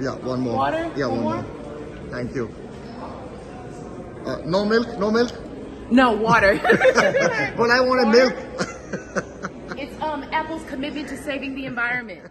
Yeah, one more. Yeah, one more. Thank you. No milk? No milk? No, water. Well, I wanted milk. It's Apple's commitment to saving the environment.